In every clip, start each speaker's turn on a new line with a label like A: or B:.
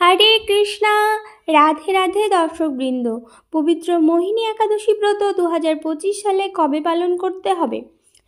A: হরে কৃষ্ণা। রাধে রাধে দর্শকবৃন্দ। পবিত্র মোহিনী একাদশী ব্রত 2025 সালে কবে পালন করতে হবে?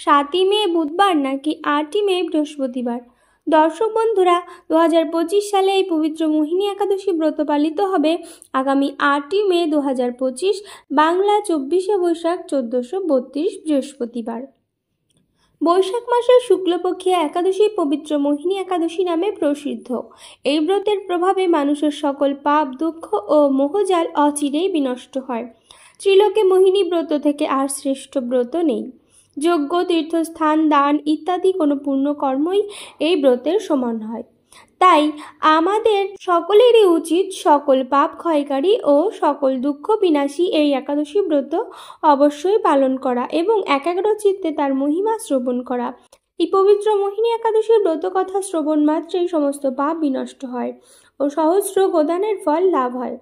A: 7ই মে বুধবার নাকি 8ই মে বৃহস্পতিবার? দর্শক বন্ধুরা, 2025 সালে এই পবিত্র মোহিনী একাদশী ব্রত পালিত হবে আগামী 8ই মে 2025, বাংলা 24শে বৈশাখ 1432 বৃহস্পতিবার। বৈশাখ মাসের শুক্লপক্ষীয় একাদশী পবিত্র মোহিনী একাদশী নামে প্রসিদ্ধ। এই ব্রতের প্রভাবে মানুষের সকল পাপ, দুঃখ ও মোহজাল অচিরেই বিনষ্ট হয়। ত্রিলোকে মোহিনী ব্রত থেকে আর শ্রেষ্ঠ ব্রত নেই। যজ্ঞ, তীর্থস্থান, দান ইত্যাদি কোনো পূর্ণ কর্মই এই ব্রতের সমান হয়। তাই আমাদের সকলেরই উচিত সকল পাপ ক্ষয়কারী ও সকল দুঃখ বিনাশী এই একাদশী ব্রত অবশ্যই পালন করা এবং একাগ্রচিত্তে তার মহিমা শ্রবণ করা। এই পবিত্র মোহিনী একাদশীর ব্রত কথা শ্রবণ মাত্রেই সমস্ত পাপ বিনষ্ট হয় ও সহস্র গোদানের ফল লাভ হয়।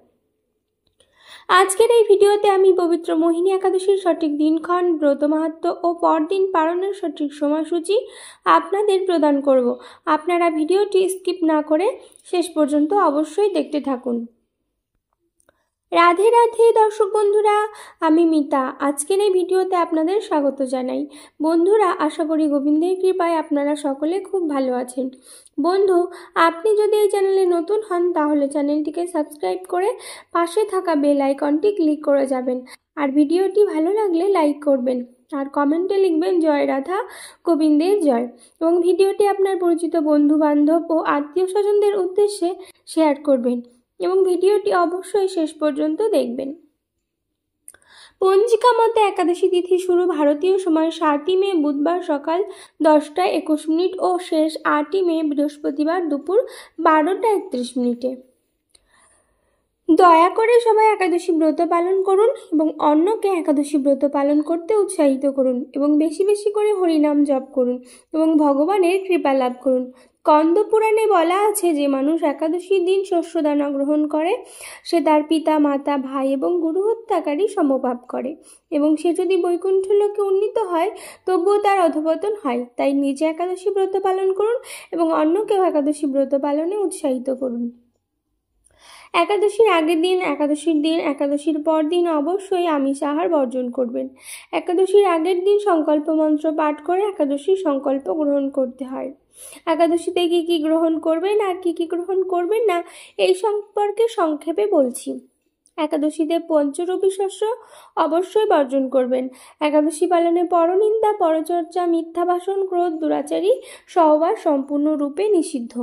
A: আজকের এই ভিডিওতে আমি পবিত্র মোহিনী একাদশীর সঠিক দিনক্ষণ, ব্রত মাহাত্ম্য ও পরদিন পালনের সঠিক সময়সূচি আপনাদের প্রদান করব। আপনারা ভিডিওটি স্কিপ না করে শেষ পর্যন্ত অবশ্যই দেখতে থাকুন। রাধে রাধে দর্শক বন্ধুরা, আমি মিতা। আজকের এই ভিডিওতে আপনাদের স্বাগত জানাই। বন্ধুরা, আশা করি গোবিন্দের কৃপায় আপনারা সকলে খুব ভালো আছেন। বন্ধু, আপনি যদি এই চ্যানেলে নতুন হন তাহলে চ্যানেলটিকে সাবস্ক্রাইব করে পাশে থাকা বেল আইকনটি ক্লিক করে যাবেন। আর ভিডিওটি ভালো লাগলে লাইক করবেন আর কমেন্টে লিখবেন জয় রাধা, গোবিন্দের জয়। এবং ভিডিওটি আপনার পরিচিত বন্ধু বান্ধব ও আত্মীয় স্বজনদের উদ্দেশ্যে শেয়ার করবেন এবং ভিডিওটি অবশ্যই শেষ পর্যন্ত দেখবেন। পঞ্জিকা মতে একাদশী তিথি শুরু ভারতীয় সময় 7ই মে বুধবার সকাল 10:21 ও শেষ 8ই মে বৃহস্পতিবার দুপুর 12:31। দয়া করে সবাই একাদশী ব্রত পালন করুন এবং অন্যকে একাদশী ব্রত পালন করতে উৎসাহিত করুন এবং বেশি বেশি করে হরিনাম জপ করুন এবং ভগবানের কৃপা লাভ করুন। স্কন্দ পুরাণে বলা আছে যে মানুষ একাদশীর দিন শস্যদানা গ্রহণ করে সে তার পিতা, মাতা, ভাই এবং গুরু হত্যাকারী সমপাপ করে এবং সে যদি বৈকুণ্ঠ লোকে উন্নীত হয় তবুও তার অধঃপতন হয়। তাই নিজে একাদশী ব্রত পালন করুন এবং অন্যকেও একাদশী ব্রত পালনে উৎসাহিত করুন। একাদশীর আগের দিন, একাদশীর দিন, একাদশীর পর দিন অবশ্যই আমিষ আহার বর্জন করবেন। একাদশীর আগের দিন সংকল্প মন্ত্র পাঠ করে একাদশীর সংকল্প গ্রহণ করতে হয়। একাদশীতে কি কি গ্রহণ করবেন আর কি কি গ্রহণ করবেন না এই সম্পর্কে সংক্ষেপে বলছি। একাদশীতে পঞ্চরবি শস্য অবশ্যই বর্জন করবেন। একাদশী পালনে পরনিন্দা, পরচর্চা, মিথ্যা ভাষণ, ক্রোধ, দুরাচারী সহবাস সম্পূর্ণরূপে নিষিদ্ধ।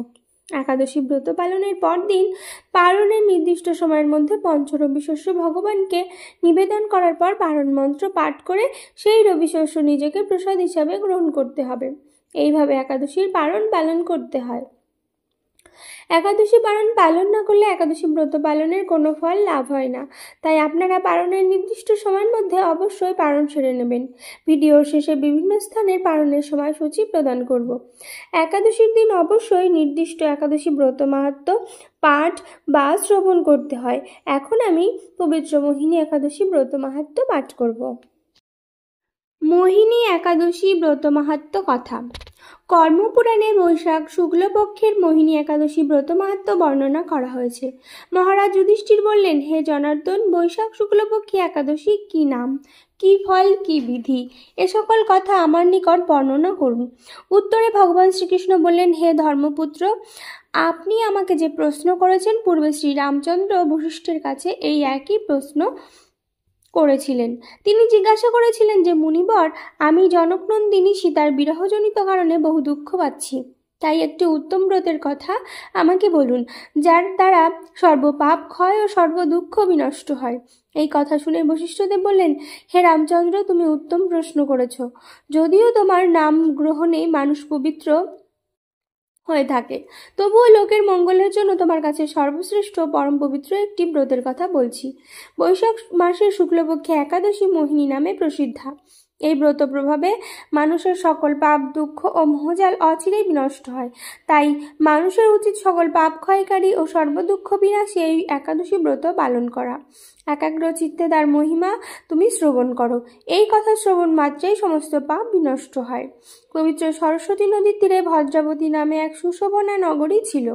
A: একাদশী ব্রত পালনের পর দিন পালনের নির্দিষ্ট সময়ের মধ্যে পঞ্চরবি শস্য ভগবানকে নিবেদন করার পর পারণ মন্ত্র পাঠ করে সেই রবি শস্য নিজেকে প্রসাদ হিসাবে গ্রহণ করতে হবে। এইভাবে একাদশীর পারণ পালন করতে হয়। একাদশী পারণ পালন না করলে একাদশী ব্রত পালনের কোনো ফল লাভ হয় না। তাই আপনারা পারণের নির্দিষ্ট সময়ের মধ্যে অবশ্যই পারণ সেরে নেবেন। ভিডিওর শেষে বিভিন্ন স্থানের পারণের সময়সূচি প্রদান করব। একাদশীর দিন অবশ্যই নির্দিষ্ট একাদশী ব্রত মাহাত্ম্য পাঠ বা শ্রবণ করতে হয়। এখন আমি পবিত্র মোহিনী একাদশী ব্রত মাহাত্ম্য পাঠ করব। মোহিনী একাদশী ব্রত মাহাত্ম্য কথা। কর্মপুরাণে বৈশাখ শুক্লপক্ষের মোহিনী একাদশী ব্রত মাহাত্ম্য বর্ণনা করা হয়েছে। মহারাজ যুধিষ্ঠির বললেন, হে জনার্দন, বৈশাখ শুক্লপক্ষী একাদশী কি নাম, কি ফল, কি বিধি, এ সকল কথা আমার নিকট বর্ণনা করুন। উত্তরে ভগবান শ্রীকৃষ্ণ বললেন, হে ধর্মপুত্র, আপনি আমাকে যে প্রশ্ন করেছেন পূর্বে শ্রীরামচন্দ্র বশিষ্ঠের কাছে এই একই প্রশ্ন করেছিলেন। তিনি জিজ্ঞাসা করেছিলেন যে, মুনিবর, আমি জনকনন্দিনী সীতার বিরহজনিত কারণে বহু দুঃখ পাচ্ছি। তাই একটি উত্তম ব্রতের কথা আমাকে বলুন, যার দ্বারা সর্বপাপ ক্ষয় ও সর্বদুঃখ বিনষ্ট হয়। এই কথা শুনে বশিষ্ঠদেব বললেন, হে রামচন্দ্র, তুমি উত্তম প্রশ্ন করেছ। যদিও তোমার নাম গ্রহণে মানুষ পবিত্র হয়ে থাকে, তবুও লোকের মঙ্গলের জন্য তোমার কাছে সর্বশ্রেষ্ঠ পরম পবিত্র একটি ব্রতের কথা বলছি। বৈশাখ মাসের শুক্লপক্ষে একাদশী মোহিনী নামে প্রসিদ্ধা। এই ব্রত প্রভাবে মানুষের সকল পাপ, দুঃখ ও মোহজাল অচিরেই বিনষ্ট হয়। তাই মানুষের উচিত সকল পাপ ক্ষয়কারী ও সর্বদুঃখ বিনাশী এই একাদশী ব্রত পালন করা। একাগ্র চিত্তে তার মহিমা তুমি শ্রবণ করো। এই কথা শ্রবণ মাত্রেই সমস্ত পাপ বিনষ্ট হয়। পবিত্র সরস্বতী নদীর তীরে ভদ্রাবতী নামে এক সুশোভনা নগরী ছিল।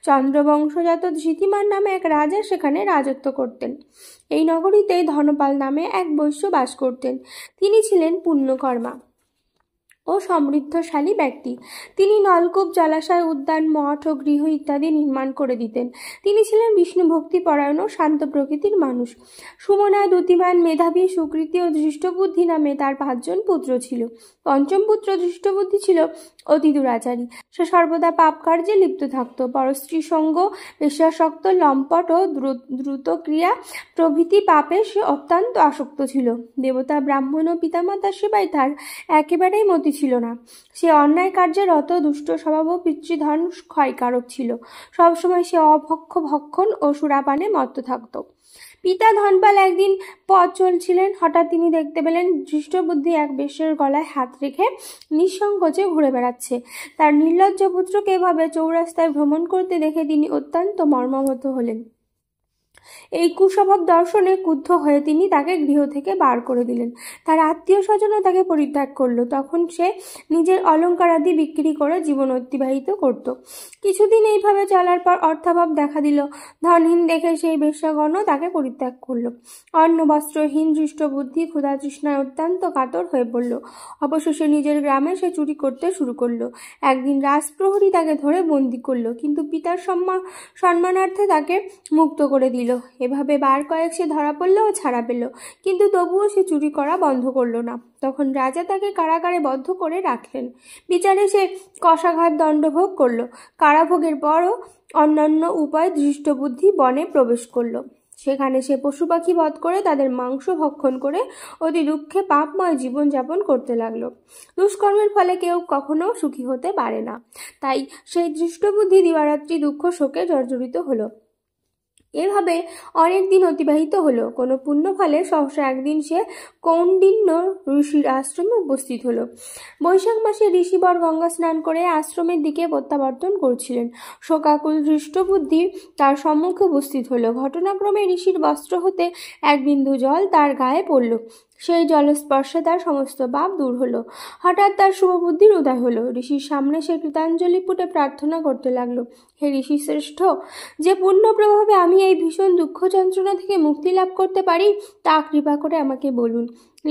A: চন্দ্রবংশজাত ধৃতিমান নামে এক রাজা সেখানে রাজত্ব করতেন। এই নগরীতে ধনপাল নামে এক বৈশ্য বাস করতেন। তিনি ছিলেন পুণ্যকর্মা ও সমৃদ্ধশালী ব্যক্তি। তিনি নলকূপ, জলাশয়, উদ্যান, মঠ ও গৃহ ইত্যাদি নির্মাণ করে দিতেন। তিনি ছিলেন বিষ্ণু ভক্তি পরায়ণ ও শান্ত প্রকৃতির মানুষ। সুমনা, দ্যুতিমান, মেধাবী, সুকৃতি ও ধৃষ্টবুদ্ধি নামে তার 5 জন পুত্র ছিল। পঞ্চম পুত্র ধৃষ্টবুদ্ধি ছিল অতি দুরাচারী। সে সর্বদা পাপ কার্যে লিপ্ত থাকত। পরস্ত্রী সঙ্গ, বেশ্যাসক্ত, লম্পট ও দ্রুত ক্রিয়া প্রভৃতি পাপে সে অত্যন্ত আসক্ত ছিল। দেবতা, ব্রাহ্মণ ও পিতামাতার সেবায় তার একেবারেই মতি ছিল না। সে অন্যায় কার্যে রত, দুষ্ট স্বভাব ও পিতৃধন ক্ষয়কারক ছিল। সবসময় সে অভক্ষ, ভক্ষণ ও সুরাপানে মত্ত থাকত। পিতা ধনপাল একদিন পথ চলছিলেন। হঠাৎ তিনি দেখতে পেলেন ধৃষ্টবুদ্ধি এক বেশ্যের গলায় হাত রেখে নিঃসংকোচে ঘুরে বেড়াচ্ছে। তার নির্লজ্জ পুত্রকে এভাবে চৌরাস্তায় ভ্রমণ করতে দেখে তিনি অত্যন্ত মর্মাহত হলেন। এই কুস্বভাব দর্শনে ক্রুদ্ধ হয়ে তিনি তাকে গৃহ থেকে বার করে দিলেন। তার আত্মীয় স্বজনও তাকে পরিত্যাগ করল। তখন সে নিজের অলঙ্কার আদি বিক্রি করে জীবন অতিবাহিত করত। কিছুদিন এইভাবে চলার পর অর্থাভাব দেখা দিল। ধনহীন দেখে সেই বেশ্যাগণও তাকে পরিত্যাগ করল। অন্ন বস্ত্রহীন ধৃষ্টবুদ্ধি ক্ষুধা তৃষ্ণায় অত্যন্ত কাতর হয়ে পড়ল। অবশেষে নিজের গ্রামে সে চুরি করতে শুরু করলো। একদিন রাজপ্রহরী তাকে ধরে বন্দী করলো, কিন্তু পিতার সম্মানার্থে তাকে মুক্ত করে দিল। এভাবে বার কয়েক সে ধরা পড়ল ও ছাড়া পেল, কিন্তু তবুও সে চুরি করা বন্ধ করলো না। তখন রাজা তাকে কারাগারে বদ্ধ করে রাখলেন। বিচারে সে কষাঘাত দণ্ডভোগ করল। কারাভোগের পরও অন্যান্য উপায় ধৃষ্টবুদ্ধি বনে প্রবেশ করল। সেখানে সে পশু পাখি বধ করে তাদের মাংস ভক্ষণ করে অতি দুঃখে পাপময় জীবনযাপন করতে লাগলো। দুষ্কর্মের ফলে কেউ কখনো সুখী হতে পারে না। তাই সেই ধৃষ্টবুদ্ধি দিবারাত্রি দুঃখ শোকে জর্জরিত হলো। এভাবে অনেক দিন অতিবাহিত হলো। কোনো পুণ্য ফলে সহসা একদিন সে কৌণ্ডিন্য ঋষির আশ্রমে উপস্থিত হলো। বৈশাখ মাসে ঋষিবর গঙ্গা স্নান করে আশ্রমের দিকে প্রত্যাবর্তন করছিলেন। শোকাকুল ধৃষ্টবুদ্ধি তার সম্মুখে উপস্থিত হলো। ঘটনাক্রমে ঋষির বস্ত্র হতে এক বিন্দু জল তার গায়ে পড়ল। সেই জলস্পর্শে তার সমস্ত পাপ দূর হলো। হঠাৎ তার শুভবুদ্ধির উদয় হলো। ঋষির সামনে সে কৃতাঞ্জলি পুটে প্রার্থনা করতে লাগলো, হে ঋষি শ্রেষ্ঠ, যে পুণ্য প্রভাবে আমি এই ভীষণ দুঃখ যন্ত্রণা থেকে মুক্তি লাভ করতে পারি তা কৃপা করে আমাকে বলুন।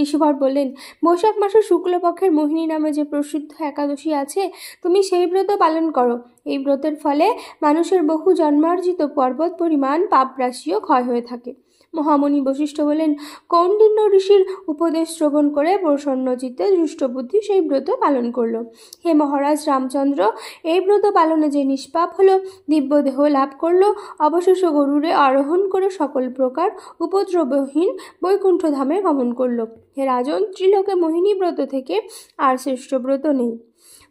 A: ঋষিবর বললেন, বৈশাখ মাসের শুক্লপক্ষের মোহিনী নামে যে প্রসিদ্ধ একাদশী আছে, তুমি সেই ব্রত পালন করো। এই ব্রতের ফলে মানুষের বহু জন্মার্জিত পর্বত পরিমাণ পাপরাশিও ক্ষয় হয়ে থাকে। মহামুনি বশিষ্ঠ বলেন, কৌণ্ডিন্য ঋষির উপদেশ শ্রবণ করে প্রসন্ন চিত্তে ধৃষ্টবুদ্ধি সেই ব্রত পালন করল। হে মহারাজ রামচন্দ্র, এই ব্রত পালনে যে নিষ্পাপ হলো, দিব্য দেহ লাভ করলো, অবশেষে গরুরে আরোহণ করে সকল প্রকার উপদ্রবহীন বৈকুণ্ঠ ধামে গমন করল। হে রাজন, ত্রিলোকে মোহিনী ব্রত থেকে আর শ্রেষ্ঠ ব্রত নেই।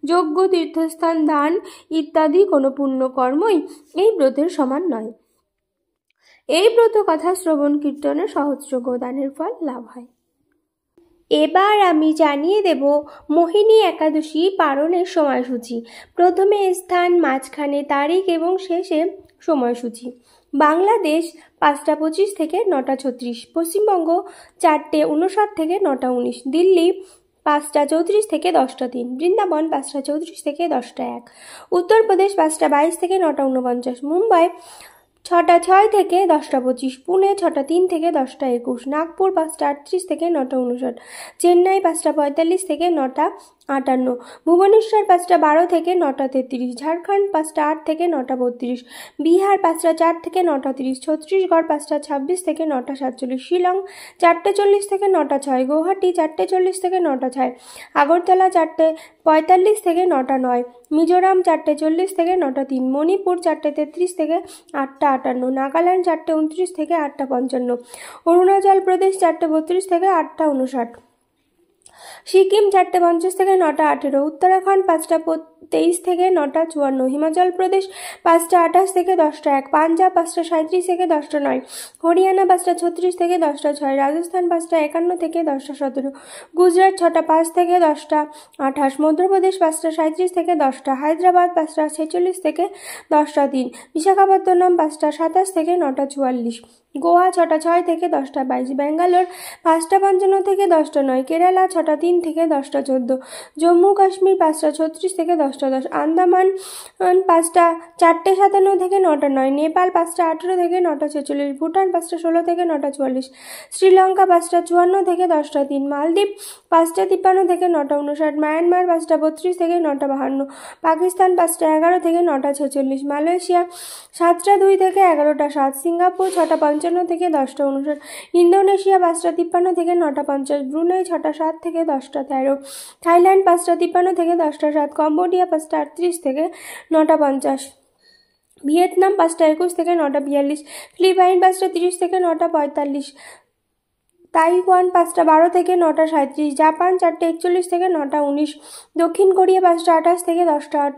A: যজ্ঞ, তীর্থস্থান, দান ইত্যাদি কোনো পুণ্যকর্মই এই ব্রতের সমান নয়। এই ব্রত কথা শ্রবণ কীর্তনে সহস্রজ্ঞ দানের ফল লাভ হয়। এবার আমি জানিয়ে দেব মোহিনী একাদশী পালনের সময়সূচি। প্রথমে স্থান, মাঝখানে তারিখ এবং শেষে সময়সূচি। বাংলাদেশ 5টা 25 থেকে 9টা 36, পশ্চিমবঙ্গ 4টে 59 থেকে 9টা 19, দিল্লি 5টা 34 থেকে 10টা 3, বৃন্দাবন 5টা 34 থেকে 10টা 1, উত্তরপ্রদেশ 5টা 22 থেকে 9টা 49, মুম্বাই 6টা 6 থেকে 10টা 25, পুনে 6টা 3 থেকে 10টা 21, নাগপুর 5টা 38 থেকে 9টা 59, চেন্নাই 5টা 45 থেকে 9টা 58, ভুবনেশ্বর 5টা 12 থেকে 9টা 33, ঝাড়খণ্ড 5টা 8 থেকে 9টা 32, বিহার 5টা 4 থেকে 9টা 30, ছত্তিশগড় 5টা 26 থেকে 9টা 47, শিলং 4টে 40 থেকে 9টা 6, গুয়াহাটি 4টে 40 থেকে 9টা 6, আগরতলা 4টে 45 থেকে 9টা 9, মিজোরাম 4টে 40 থেকে 9টা 3, মণিপুর 4টে 33 থেকে 8টা 58, নাগাল্যান্ড 4টে 29 থেকে 8টা 55, অরুণাচল প্রদেশ 4টে 32 থেকে 8টা 59, সিকিম 4টে 50 থেকে 9টা 18, উত্তরাখণ্ড 23 থেকে 9টা 54, হিমাচল প্রদেশ 5টা 28 থেকে 10টা 1, পাঞ্জাব 5টা 37 থেকে 10টা 9, হরিয়ানা 5টা 36 থেকে 10টা 6, রাজস্থান 5টা 51 থেকে 10টা 17, গুজরাট 6টা 5 থেকে 10টা 28, মধ্যপ্রদেশ 5টা 37 থেকে 10টা, হায়দ্রাবাদ 5টা 46 থেকে 10টা 3, বিশাখাপত্তনম 5টা 27 থেকে 9টা 44, গোয়া 6টা 6 থেকে 10টা 22, ব্যাঙ্গালোর 5টা 55 থেকে 10টা 9, কেরালা 6টা 3 থেকে 10টা 14, জম্মু কাশ্মীর 5টা 36 থেকে 10টা 10, আন্দামান 5টা 4টে 57 থেকে 9টা 9, নেপাল 5টা 18 থেকে 9টা 46, ভুটান 5টা 16 থেকে 9টা 44, শ্রীলঙ্কা 5টা 54 থেকে 10টা 3, মালদ্বীপ 5টা 53 থেকে 9টা 59, মায়ানমার 5টা 32 থেকে 9টা 52, পাকিস্তান 5টা 11 থেকে 9টা 46, মালয়েশিয়া 7টা 2 থেকে 11টা 7, সিঙ্গাপুর 6টা 55 থেকে 10টা 59, ইন্দোনেশিয়া 5টা 53 থেকে 9টা 50, ব্রুনেই 6টা 7 থেকে 10টা 13, থাইল্যান্ড 5টা 53 থেকে 10টা 7, কম্বোডিয়া 5টা 38 থেকে 9টা 50, ভিয়েতনাম 5টা 21 থেকে 9টা 42, ফিলিপাইন 5টা 30 থেকে 9টা 45, তাইওয়ান 5টা 12 থেকে 9টা 37, জাপান 4টে 41 থেকে 9টা 19, দক্ষিণ কোরিয়া 5টা 28 থেকে 10টা 8,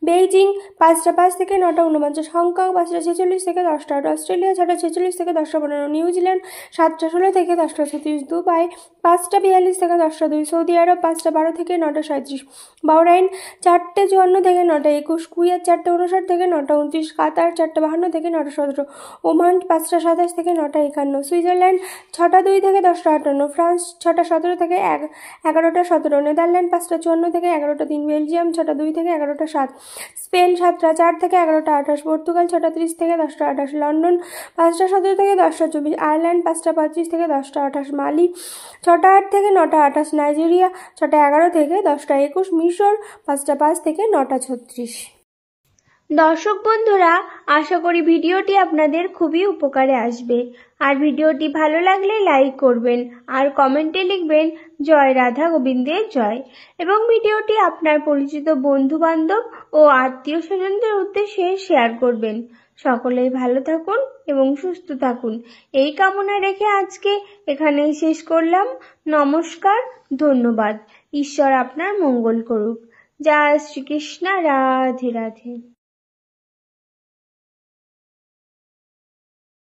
A: বেইজিং 5টা 5 থেকে 9টা 49, হংকং 5টা 46 থেকে 10টা 8, অস্ট্রেলিয়া 6টা 46 থেকে 10টা 15, নিউজিল্যান্ড 7টা 16 থেকে 10টা 36, দুবাই 5টা 42 থেকে 10টা 2, সৌদি আরব 5টা 12 থেকে 9টা 37, বাহরাইন 4টে 54 থেকে 9টা 21, কুয়েত 4টে 59 থেকে 9টা 29, কাতার 4টে 52 থেকে 9টা 17, ওমান 5টা 27 থেকে 9টা 51, সুইজারল্যান্ড 6টা 2 থেকে 10টা 58, ফ্রান্স 6টা 17 থেকে 11টা 17, নেদারল্যান্ড 5টা 54 থেকে 11টা 3, বেলজিয়াম 6টা 2 থেকে 11টা 7, স্পেন 7টা 4 থেকে 11টা 28, পর্তুগাল 6টা 30 থেকে 10টা 28, লন্ডন 5টা 17 থেকে 10টা 24, আয়ারল্যান্ড 5টা 35 থেকে 10টা 28, মালি 6টা 8 থেকে 9টা 28, নাইজেরিয়া 6টা 11 থেকে 10টা 21, মিশর 5টা 5 থেকে 9টা 36। দর্শক বন্ধুরা, আশা করি ভিডিওটি আপনাদের খুবই উপকারে আসবে। আর ভিডিওটি ভালো লাগলে লাইক করবেন আর কমেন্টে লিখবেন জয় রাধা গোবিন্দের জয়, এবং ভিডিওটি আপনার পরিচিত বন্ধু বান্ধব ও আত্মীয় স্বজনদের উদ্দেশ্যে শেয়ার করবেন। সকলেই ভালো থাকুন এবং সুস্থ থাকুন এই কামনা রেখে আজকে এখানেই শেষ করলাম। নমস্কার, ধন্যবাদ। ঈশ্বর আপনার মঙ্গল করুক। জয় শ্রীকৃষ্ণ, রাধে রাধে।